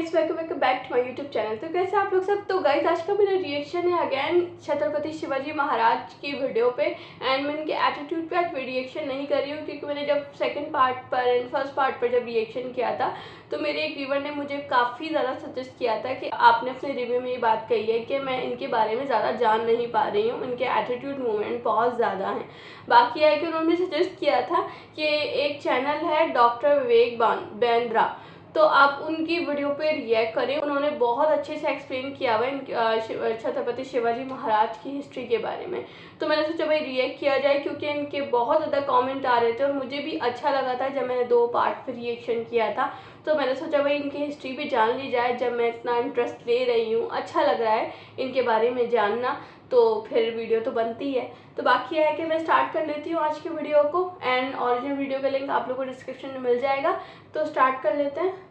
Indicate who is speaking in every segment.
Speaker 1: Guys, welcome back to my YouTube channel. तो कैसे आप लोग सब। तो गाइस, आज का मेरा रिएक्शन है अगेन छत्रपति शिवाजी महाराज की वीडियो पे। एंड मैं इनके एटीट्यूड पे आज रिएक्शन नहीं कर रही हूँ, क्योंकि मैंने जब सेकंड पार्ट पर एंड फर्स्ट पार्ट पर जब रिएक्शन किया था तो मेरे एक व्यूवर ने मुझे काफ़ी ज़्यादा सजेस्ट किया था कि आपने अपने रिव्यू में ये बात कही है कि मैं इनके बारे में ज़्यादा जान नहीं पा रही हूँ, इनके एटीट्यूड मूवमेंट बहुत ज़्यादा हैं। बाकी है कि उन्होंने सजेस्ट किया था कि एक चैनल है डॉक्टर विवेक बेंद्रा, तो आप उनकी वीडियो पे रिएक्ट करें। उन्होंने बहुत अच्छे से एक्सप्लेन किया हुआ है छत्रपति शिवाजी महाराज की हिस्ट्री के बारे में। तो मैंने सोचा भाई रिएक्ट किया जाए, क्योंकि इनके बहुत ज़्यादा कमेंट आ रहे थे और मुझे भी अच्छा लगा था जब मैंने 2 पार्ट पे रिएक्शन किया था। तो मैंने सोचा भाई इनकी हिस्ट्री भी जान ली जाए, जब मैं इतना इंटरेस्ट ले रही हूँ, अच्छा लग रहा है इनके बारे में जानना, तो फिर वीडियो तो बनती है। तो बाकी है कि मैं स्टार्ट कर लेती हूँ आज की वीडियो को, एंड ओरिजिनल वीडियो का लिंक आप लोगों को डिस्क्रिप्शन में मिल जाएगा। तो स्टार्ट कर लेते हैं।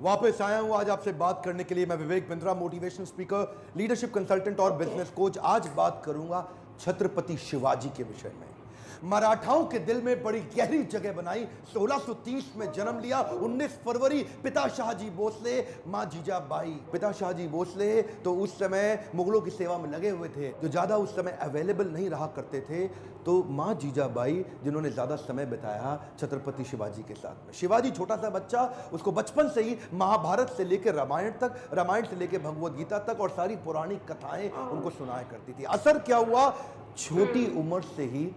Speaker 2: वापस आया हूं आज आपसे बात करने के लिए। मैं Vivek Bindra, motivational speaker, leadership consultant और बिजनेस कोच। आज बात करूंगा छत्रपति शिवाजी के विषय में। मराठाओं के दिल में बड़ी गहरी जगह बनाई। 1630 में जन्म लिया। 19 फरवरी पिता शाहजी भोसले, मां जीजाबाई। पिता शाहजी भोसले तो उस समय मुगलों की सेवा में लगे हुए थे, जो ज्यादा उस समय अवेलेबल नहीं रहा करते थे। तो मां जीजाबाई जिन्होंने ज्यादा समय बिताया छत्रपति शिवाजी के साथ में। शिवाजी छोटा सा बच्चा, उसको बचपन से ही महाभारत से लेकर रामायण तक, रामायण से लेकर भगवद गीता तक और सारी पौराणिक कथाएं उनको सुनाया करती थी। असर क्या हुआ, छोटी उम्र से ही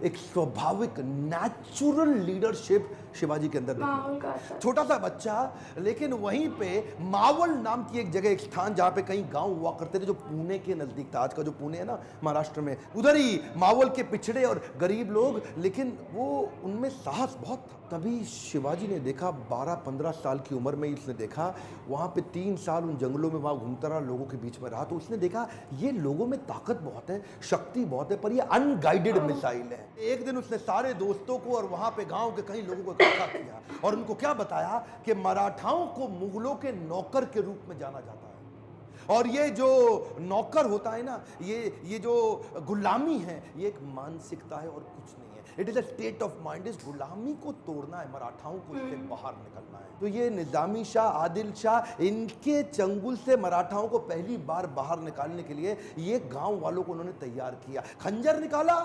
Speaker 2: एक स्वाभाविक नेचुरल लीडरशिप शिवाजी के अंदर देखी। छोटा सा बच्चा, लेकिन वहीं पे मावल नाम की एक जगह, एक स्थान जहां पे कई गांव हुआ करते थे, जो पुणे के नजदीक था। आज का जो पुणे है ना महाराष्ट्र में, उधर ही मावल के पिछड़े और गरीब लोग, लेकिन वो उनमें साहस बहुत था। तभी शिवाजी ने देखा, 12-15 साल की उम्र में उसने देखा, वहां पे 3 साल उन जंगलों में वहां घूमता रहा, लोगों के बीच में रहा। तो उसने देखा ये लोगों में ताकत बहुत है, शक्ति बहुत है, पर ये अनगाइडेड मिसाइल है। एक दिन उसने सारे दोस्तों को और वहां पे गांव के कई लोगों को इकट्ठा किया और उनको क्या बताया कि मराठाओं को मुगलों के नौकर के रूप में जाना जाता है। और ये जो नौकर होता है ना, ये जो गुलामी है, ये एक मानसिकता है और कुछ नहीं है। It is a state of mind. इस गुलामी को तोड़ना है, मराठाओं को इससे बाहर निकलना है। तो ये निजामी शाह, आदिल शाह, इनके चंगुल से मराठाओं को पहली बार बाहर निकालने के लिए ये गांव वालों को उन्होंने तैयार किया। खंजर निकाला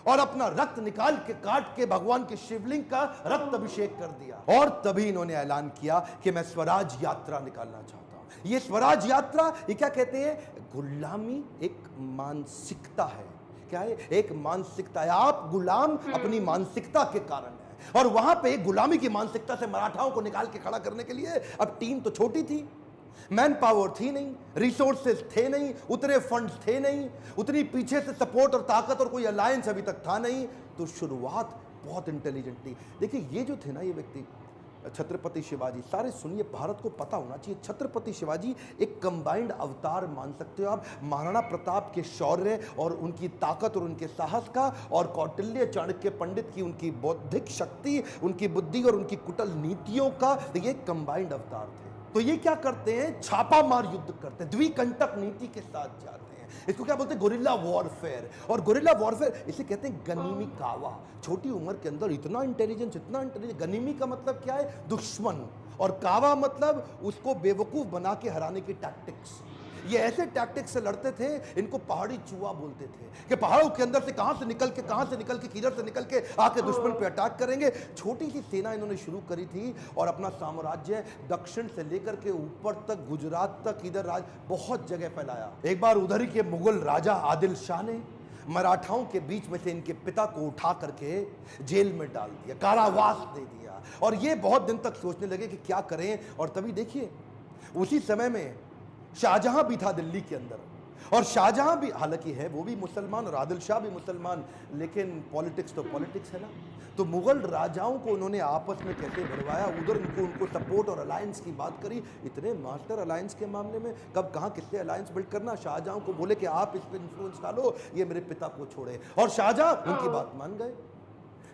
Speaker 2: और अपना रक्त निकाल के काट के भगवान के शिवलिंग का रक्त अभिषेक कर दिया। और तभी इन्होंने ऐलान किया कि मैं स्वराज यात्रा निकालना चाहता हूं। ये स्वराज यात्रा, ये क्या कहते हैं, गुलामी एक मानसिकता है। क्या है? एक मानसिकता है। आप गुलाम अपनी मानसिकता के कारण है। और वहां पे गुलामी की मानसिकता से मराठाओं को निकाल के खड़ा करने के लिए, अब टीम तो छोटी थी, मैन पावर थी नहीं, रिसोर्सेज थे नहीं, उतने फंड्स थे नहीं, उतनी पीछे से सपोर्ट और ताकत और कोई अलायंस अभी तक था नहीं। तो शुरुआत बहुत इंटेलिजेंट थी। देखिए ये जो थे ना, ये व्यक्ति छत्रपति शिवाजी, सारे सुनिए, भारत को पता होना चाहिए, छत्रपति शिवाजी एक कंबाइंड अवतार मान सकते हो आप। महाराणा प्रताप के शौर्य और उनकी ताकत और उनके साहस का, और कौटिल्य चाणक्य पंडित की उनकी बौद्धिक शक्ति, उनकी बुद्धि और उनकी कुटिल नीतियों का, ये कंबाइंड अवतार थे। तो ये क्या करते हैं, छापा मार युद्ध करते हैं, द्विकंटक नीति के साथ जाते हैं। इसको क्या बोलते हैं, गोरिल्ला वॉरफेयर। और गोरिल्ला वॉरफेयर इसे कहते हैं गनीमी कावा। छोटी उम्र के अंदर इतना इंटेलिजेंस, इतना इंटेलिजेंस। गनीमी का मतलब क्या है, दुश्मन, और कावा मतलब उसको बेवकूफ बना के हराने की टैक्टिक्स। ये ऐसे टैक्टिक्स से लड़ते थे, इनको पहाड़ी चूहा बोलते थे, कि पहाड़ों के अंदर से कहां से निकल के किधर से निकल के आके दुश्मन पे अटैक करेंगे। छोटी सी सेना इन्होंने शुरू करी थी और अपना साम्राज्य दक्षिण से लेकर के ऊपर तक, गुजरात तक, इधर बहुत जगह फैलाया। एक बार उधर ही के मुगल राजा आदिल शाह ने मराठाओं के बीच में से इनके पिता को उठा करके जेल में डाल दिया, कारावास दे दिया। और ये बहुत दिन तक सोचने लगे कि क्या करें। और तभी देखिए, उसी समय में शाहजहां भी था दिल्ली के अंदर, और शाहजहां भी हालांकि है वो भी मुसलमान और आदिल शाह भी मुसलमान, लेकिन पॉलिटिक्स तो पॉलिटिक्स है ना। तो मुगल राजाओं को उन्होंने आपस में कैसे भिड़वाया, उधर उनको सपोर्ट और अलायंस की बात करी। इतने मास्टर अलायंस के मामले में, कब कहां किससे अलायंस बिल्ड करना। शाहजहां को बोले कि आप इस पर इन्फ्लुएंस डालो, ये मेरे पिता को छोड़े, और शाहजहां उनकी बात मान गए।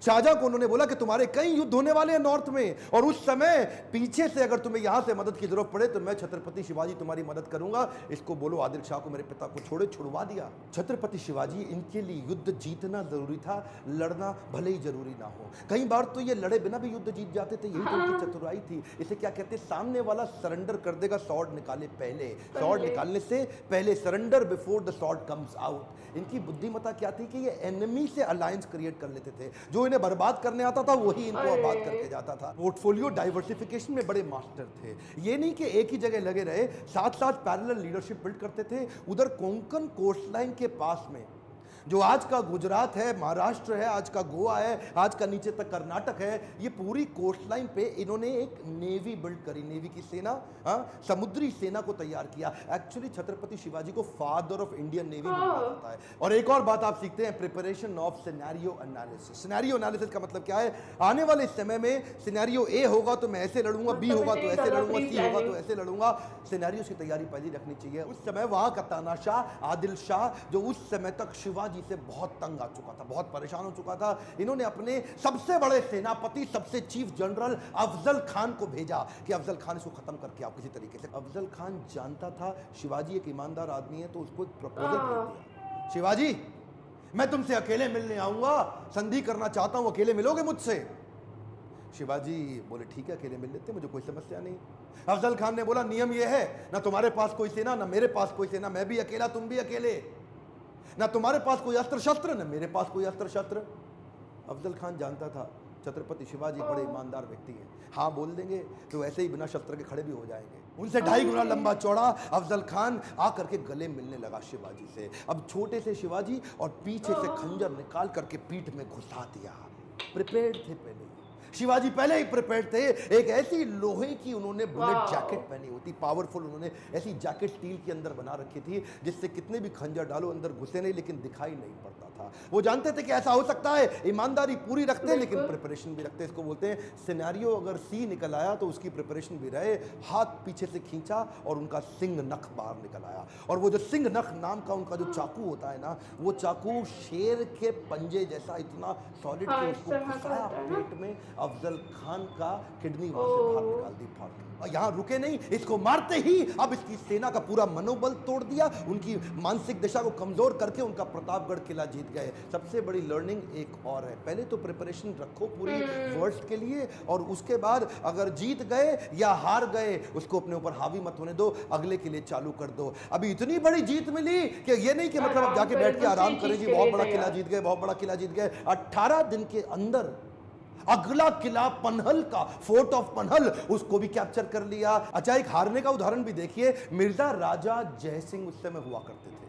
Speaker 2: शाहजहां को उन्होंने बोला कि तुम्हारे कई युद्ध होने वाले हैं नॉर्थ में, और उस समय पीछे से अगर तुम्हें यहां से मदद की जरूरत पड़े तो मैं छत्रपति शिवाजी तुम्हारी मदद करूंगा। इसको बोलो आदिल शाह को मेरे पिता को छुड़वा दिया। छत्रपति शिवाजी, इनके लिए युद्ध जीतना जरूरी था, लड़ना भले ही जरूरी ना हो। कई बार तो ये लड़े बिना भी युद्ध जीत जाते थे, यही तो उनकी चतुराई थी। इसे क्या कहते हैं, सामने वाला सरेंडर कर देगा स्वॉर्ड निकाले पहले, स्वॉर्ड निकालने से पहले, surrender before the sword comes out. इनकी बुद्धिमत्ता क्या थी कि ये एनिमी से अलायंस क्रिएट कर लेते थे, जो इन्हें बर्बाद करने आता था वही इनको आबाद करके जाता था। पोर्टफोलियो डाइवर्सिफिकेशन में बड़े मास्टर थे। ये नहीं कि एक ही जगह लगे रहे, साथ साथ पैरेलल लीडरशिप बिल्ड करते थे। उधर कोंकण कोस्टलाइन के पास में जो आज का गुजरात है, महाराष्ट्र है, आज का गोवा है, आज का नीचे तक कर्नाटक है, ये पूरी कोस्ट लाइन पे इन्होंने एक नेवी बिल्ड करी, नेवी की सेना, समुद्री सेना को तैयार किया। एक्चुअली छत्रपति शिवाजी को फादर ऑफ इंडियन नेवी भी कहा जाता है। और एक और बात आप सीखते हैं, preparation of scenario analysis. Scenario analysis का मतलब क्या है, आने वाले समय में सिनेरियो ए होगा तो मैं ऐसे लड़ूंगा, बी होगा तो ऐसे लड़ूंगा, सी होगा तो ऐसे लड़ूंगा। सिनेरियो की तैयारी पहले रखनी चाहिए। उस समय वहां का तानाशाह आदिल शाह, जो उस समय तक शिवाजी से बहुत तंग आ चुका था, बहुत परेशान हो चुका था, इन्होंने अपने सबसे बड़े सेनापति, सबसे चीफ जनरल अफजल खान को भेजा कि अफजल खान इसको खत्म करके आओ किसी तरीके से। अफजल खान जानता था शिवाजी एक ईमानदार आदमी है, तो उसको एक प्रपोजल भेज दिया, शिवाजी मैं तुमसे अकेले मिलने आऊंगा, संधि करना चाहता हूं, अकेले मिलोगे मुझसे? शिवाजी बोले ठीक है, अकेले मिल लेते, मुझे कोई समस्या नहीं। अफजल खान ने बोला नियम यह है, ना तुम्हारे पास कोई सेना, ना मेरे पास कोई सेना, मैं भी अकेला, तुम भी अकेले, ना तुम्हारे पास कोई अस्त्र शस्त्र, ना मेरे पास कोई अस्त्र शस्त्र। अफजल खान जानता था छत्रपति शिवाजी बड़े ईमानदार व्यक्ति हैं, हाँ बोल देंगे तो ऐसे ही बिना शस्त्र के खड़े भी हो जाएंगे। उनसे 2.5 गुना लंबा चौड़ा अफजल खान आकर के गले मिलने लगा शिवाजी से। अब छोटे से शिवाजी और पीछे से खंजर निकाल करके पीठ में घुसा दिया। प्रिपेयर्ड थे पहले ही, शिवाजी पहले ही प्रिपेयर्ड थे। एक ऐसी लोहे की उन्होंने बुलेट जैकेट पहनी होती, पावरफुल, उन्होंने ऐसी जैकेट स्टील के अंदर बना रखी थी जिससे कितने भी खंजर डालो अंदर घुसे नहीं, लेकिन दिखाई नहीं पड़ता था। वो जानते थे कि ऐसा हो सकता है, ईमानदारी पूरी रखते हैं लेकिन प्रिपरेशन भी रखते हैं। इसको बोलते हैं सिनेरियो अगर सी निकल आया तो उसकी प्रिपरेशन भी रहे। हाथ पीछे से खींचा और उनका सिंह नख बाहर निकल आया, और वो जो सिंह नख नाम का उनका जो चाकू होता है ना, वो चाकू शेर के पंजे जैसा इतना सॉलिड, उसको घुसाया पेट में। अफजल खान का किडनी वहां से बाहर निकाल दी फाड़ के। और यहां रुके नहीं, इसको मारते ही अब इसकी सेना का पूरा मनोबल तोड़ दिया, उनकी मानसिक दिशा को कमजोर करके उनका प्रतापगढ़ किला जीत गए। सबसे बड़ी लर्निंग एक और है, पहले तो प्रिपरेशन रखो पूरी वर्स्ट के लिए, और उसके बाद अगर जीत गए या हार गए उसको अपने ऊपर हावी मत होने दो, अगले के लिए चालू कर दो। अभी इतनी बड़ी जीत मिली कि ये नहीं कि मतलब अब जाके बैठ के आराम करें जी, बहुत बड़ा किला जीत गए, बहुत बड़ा किला जीत गए। 18 दिन के अंदर अगला किला पनहल का, फोर्ट ऑफ पनहल, उसको भी कैप्चर कर लिया। अच्छा, एक हारने का उदाहरण भी देखिए, मिर्जा राजा जयसिंह उस समय हुआ करते थे।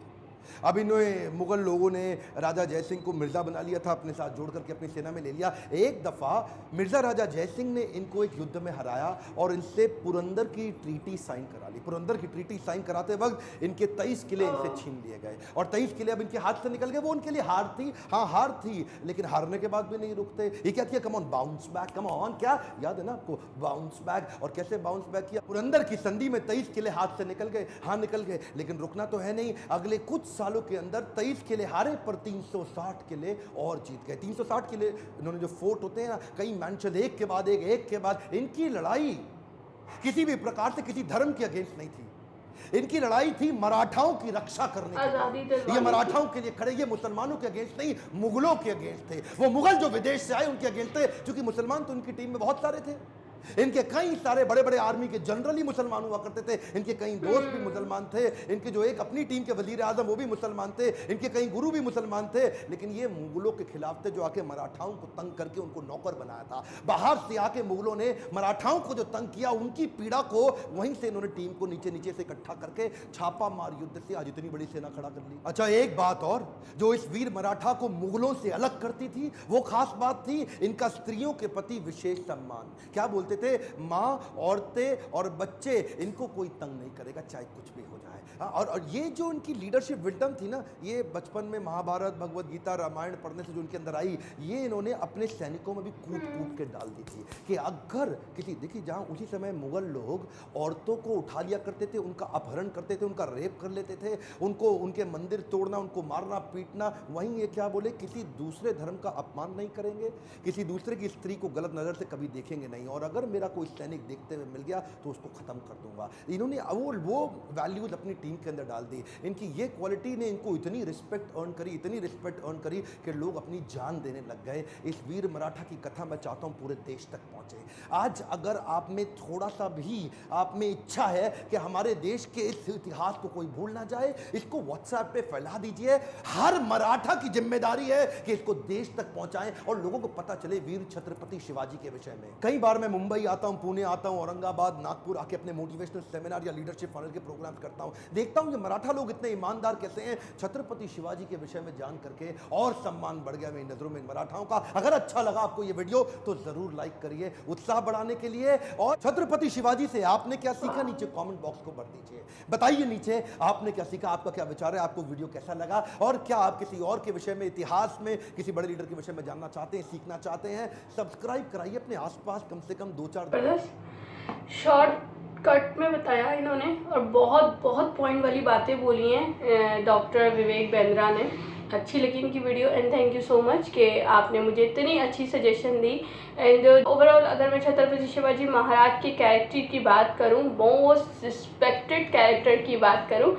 Speaker 2: अब इन्होंने मुगल लोगों ने राजा जयसिंह को मिर्जा बना लिया था, अपने साथ जोड़ करके अपनी सेना में ले लिया। एक दफा मिर्जा राजा जयसिंह ने इनको एक युद्ध में हराया और इनसे पुरंदर की ट्रीटी साइन करा ली। पुरंदर की ट्रीटी साइन कराते वक्त इनके 23 किले इनसे छीन लिए गए, और 23 किले अब इनके हाथ से निकल गए। वो उनके लिए हार थी, हाँ हार थी, लेकिन हारने के बाद भी नहीं रुकते। ये क्या किया, come on bounce back, come on, क्या याद है ना आपको, बाउंस बैक। और कैसे बाउंस बैक किया, पुरंदर की संधि में 23 किले हाथ से निकल गए, हाँ निकल गए, लेकिन रुकना तो है नहीं। अगले कुछ सालों के अंदर 23 किले हारे पर 360 किले और जीत गए। 360 किले इन्होंने, जो फोर्ट होते हैं ना, कई मैंशन, एक के बाद एक के बाद। इनकी लड़ाई किसी भी प्रकार से किसी धर्म के अगेंस्ट नहीं थी, इनकी लड़ाई थी मराठाओं की रक्षा करने की। ये मराठाओं के लिए खड़े, ये मुसलमानों के अगेंस्ट नहीं, मुगलों के अगेंस्ट थे। वो मुगल जो विदेश से आए उनके अगेंस्ट थे, क्योंकि मुसलमान तो उनकी टीम में बहुत सारे थे। इनके कई सारे बड़े बड़े आर्मी के जनरल ही मुसलमान हुआ करते थे, इनके कई दोस्त भी मुसलमान थे, इनके जो एक अपनी टीम के वजीर आजम वो भी मुसलमान थे, इनके कई गुरु भी मुसलमान थे। लेकिन ये मुगलों के खिलाफ थे, जो आके मराठाओं को तंग करके उनको नौकर बनाया था। बाहर से आके मुगलों ने मराठाओं को जो तंग किया, उनकी पीड़ा को वहीं से इन्होंने टीम को नीचे नीचे से इकट्ठा करके छापा मार युद्ध से आज इतनी बड़ी सेना खड़ा कर ली। अच्छा, एक बात और जो इस वीर मराठा को मुगलों से अलग करती थी, वो खास बात थी इनका स्त्रियों के प्रति विशेष सम्मान। क्या बोलते बोलते थे, माँ, औरतें और बच्चे, इनको कोई तंग नहीं करेगा चाहे कुछ भी हो जाए। और ये जो इनकी लीडरशिप विजडम थी ना, ये बचपन में महाभारत, भगवत गीता, रामायण पढ़ने से जो इनके अंदर आई, ये इन्होंने अपने सैनिकों में भी कूट कूट के डाल दी थी कि अगर किसी, देखिए जहाँ उसी समय मुगल लोग औरतों को उठा लिया करते थे, उनका अपहरण करते थे, उनका रेप कर लेते थे, उनको उनके मंदिर तोड़ना, उनको मारना पीटना, वहीं ये क्या बोले, किसी दूसरे धर्म का अपमान नहीं करेंगे, किसी दूसरे की स्त्री को गलत नज़र से कभी देखेंगे नहीं, और अगर मेरा कोई सैनिक देखते हुए मिल गया तो उसको ख़त्म कर दूंगा। इन्होंने वो वैल्यूज अपनी टीम के अंदर डाल दी। इनकी ये क्वालिटी ने इनको इतनी रिस्पेक्ट अर्न करी, इतनी रिस्पेक्ट अर्न करी कि लोग अपनी जान देने लग गए। इस वीर मराठा की कथा मैं चाहता हूं पूरे देश तक पहुंचे। आज अगर आप में थोड़ा सा भी आप में इच्छा है कि हमारे देश के इस इतिहास को कोई भूल ना जाए, इसको व्हाट्सएप पे फैला दीजिए। हर मराठा की जिम्मेदारी है कि इसको देश तक पहुंचाएं और लोगों को पता चले वीर छत्रपति शिवाजी के विषय में। कई बार मैं मुंबई आता हूं, पुणे आता हूं, औरंगाबाद, नागपुर आके अपने मोटिवेशनल सेमिनार या लीडरशिप फनल के प्रोग्राम करता हूं, देखता हूं ये मराठा लोग इतने ईमानदार कैसे हैं। छत्रपति शिवाजी के विषय में जान करके और सम्मान बढ़ गया मेरी नजरों में मराठाओं का। अगर अच्छा लगा आपको ये वीडियो तो जरूर लाइक करिए उत्साह बढ़ाने के लिए। और छत्रपति शिवाजी से आपने क्या सीखा, नीचे कमेंट बॉक्स को भर दीजिए, बताइए नीचे आपने क्या सीखा, आपका क्या विचार है, आपको वीडियो कैसा लगा, और क्या आप किसी और के विषय में, इतिहास में किसी बड़े लीडर के विषय में जानना चाहते हैं, सीखना चाहते हैं। सब्सक्राइब कराइए अपने आसपास कम से कम 2-4
Speaker 1: शॉर्ट कट में बताया इन्होंने, और बहुत बहुत पॉइंट वाली बातें बोली हैं डॉक्टर विवेक बिंद्रा ने। अच्छी लगी इनकी video and thank you so much कि आपने मुझे इतनी अच्छी सजेशन दी। एंड ओवरऑल अगर मैं छत्रपति शिवाजी महाराज के कैरेक्टर की बात करूं, मोस्ट रिस्पेक्टेड कैरेक्टर की बात करूं,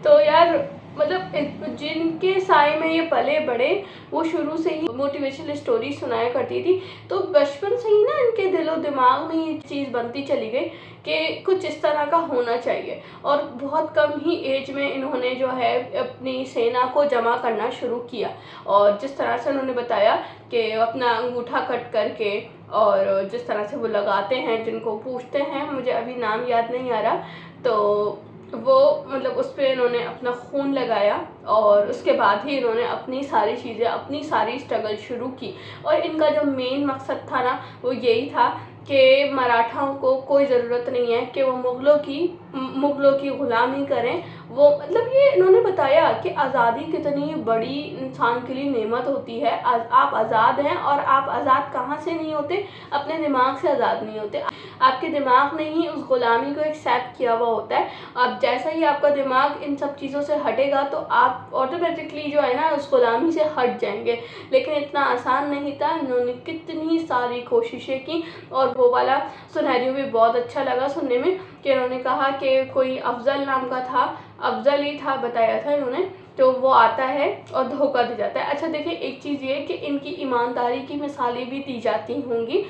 Speaker 1: तो यार मतलब जिनके साए में ये पले बड़े, वो शुरू से ही मोटिवेशनल स्टोरी सुनाया करती थी, तो बचपन से ही ना इनके दिलो दिमाग में ये चीज़ बनती चली गई कि कुछ इस तरह का होना चाहिए। और बहुत कम ही एज में इन्होंने जो है अपनी सेना को जमा करना शुरू किया, और जिस तरह से उन्होंने बताया कि अपना अंगूठा कट करके, और जिस तरह से वो लगाते हैं, जिनको पूछते हैं, मुझे अभी नाम याद नहीं आ रहा, तो वो मतलब उस पर इन्होंने अपना खून लगाया, और उसके बाद ही इन्होंने अपनी सारी चीज़ें, अपनी सारी स्ट्रगल शुरू की। और इनका जो मेन मकसद था ना, वो यही था कि मराठाओं को कोई ज़रूरत नहीं है कि वो मुग़लों की ग़ुलामी करें। वो मतलब ये इन्होंने बताया कि आज़ादी कितनी बड़ी इंसान के लिए नेमत होती है। आप आज़ाद हैं, और आप आज़ाद कहाँ से नहीं होते, अपने दिमाग से आज़ाद नहीं होते। आपके दिमाग ने ही उस ग़ुलामी को एक्सेप्ट किया हुआ होता है। अब जैसा ही आपका दिमाग इन सब चीज़ों से हटेगा तो आप ऑटोमेटिकली जो है ना उस ग़ुलामी से हट जाएंगे। लेकिन इतना आसान नहीं था, इन्होंने कितनी सारी कोशिशें की। और वो वाला सिनेरियो भी बहुत अच्छा लगा सुनने में कि इन्होंने कहा कि कोई अफजल नाम का था, अफजल ही था बताया था इन्होंने, तो वो आता है और धोखा दे जाता है। अच्छा देखिए, एक चीज़ ये कि इनकी ईमानदारी की मिसालें भी दी जाती होंगी।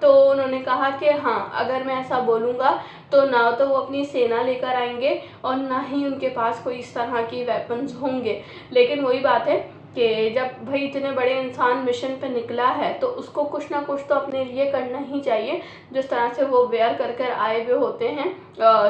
Speaker 1: तो उन्होंने कहा कि हाँ, अगर मैं ऐसा बोलूँगा तो ना तो वो अपनी सेना लेकर आएंगे और ना ही उनके पास कोई इस तरह की वेपन्स होंगे। लेकिन वही बात है कि जब भाई इतने बड़े इंसान मिशन पे निकला है तो उसको कुछ ना कुछ तो अपने लिए करना ही चाहिए। जिस तरह से वो वेयर कर कर आए हुए होते हैं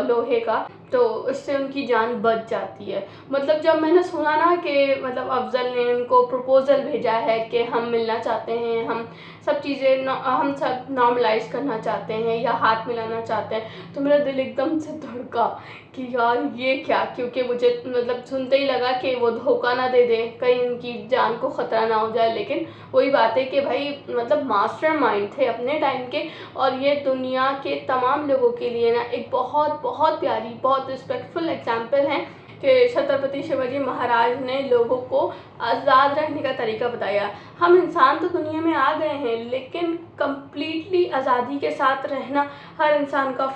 Speaker 1: लोहे का, तो उससे उनकी जान बच जाती है। मतलब जब मैंने सुना ना कि मतलब अफजल ने उनको प्रपोज़ल भेजा है कि हम मिलना चाहते हैं, हम सब चीज़ें हम सब नॉर्मलाइज करना चाहते हैं या हाथ मिलाना चाहते हैं, तो मेरा दिल एकदम से धड़का कि यार ये क्या, क्योंकि मुझे मतलब सुनते ही लगा कि वो धोखा ना दे दे, कहीं उनकी जान को ख़तरा ना हो जाए। लेकिन वही बात है कि भाई मतलब मास्टरमाइंड थे अपने टाइम के, और ये दुनिया के तमाम लोगों के लिए ना एक बहुत बहुत प्यारी, बहुत रिस्पेक्टफुल एग्जाम्पल हैं कि छत्रपति शिवाजी महाराज ने लोगों को आज़ाद रहने का तरीका बताया। हम इंसान तो दुनिया में आ गए हैं, लेकिन कंप्लीटली आज़ादी के साथ रहना हर इंसान का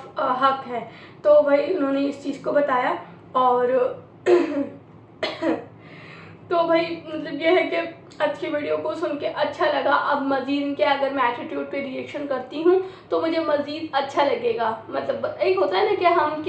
Speaker 1: हक है। तो भाई उन्होंने इस चीज़ को बताया। और तो भाई मतलब ये है कि आज की वीडियो को सुन के अच्छा लगा। अब मज़ीद इनके अगर मैं एटीट्यूड पे रिएक्शन करती हूँ तो मुझे मज़ीद अच्छा लगेगा। मतलब एक होता है ना कि हम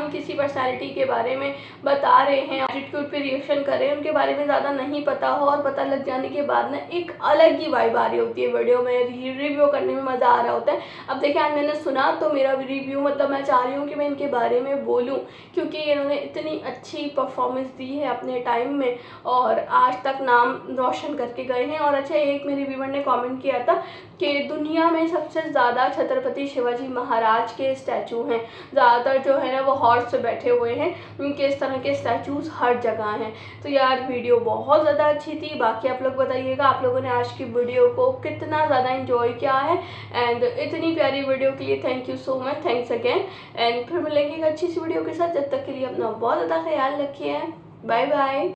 Speaker 1: किसी पर्सनैलिटी के बारे में बता रहे हैं, एटीट्यूड पे रिएक्शन कर रहे हैं, उनके बारे में ज़्यादा नहीं पता हो, और पता लग जाने के बाद ना एक अलग ही वाइब आ रही होती है वीडियो में, रिव्यू करने में मज़ा आ रहा होता है। अब देखिए, आज मैंने सुना तो मेरा रिव्यू मतलब मैं चाह रही हूँ कि मैं इनके बारे में बोलूँ, क्योंकि इन्होंने इतनी अच्छी परफॉर्मेंस दी है अपने टाइम में, और आज तक नाम रोशन करके गए हैं। और अच्छा, एक मेरे व्यूअर ने कमेंट किया था कि दुनिया में सबसे ज़्यादा छत्रपति शिवाजी महाराज के स्टैचू हैं, ज़्यादातर जो है ना वो हॉर्स पे बैठे हुए हैं, उनके इस तरह के स्टैचूज़ हर जगह हैं। तो यार वीडियो बहुत ज़्यादा अच्छी थी। बाकी आप लोग बताइएगा आप लोगों ने आज की वीडियो को कितना ज़्यादा एंजॉय किया है। एंड इतनी प्यारी वीडियो के लिए thank you so much, thanks again. And फिर मिलेंगे एक अच्छी सी वीडियो के साथ। जब तक के लिए अपना बहुत ज़्यादा ख्याल रखिए। Bye bye.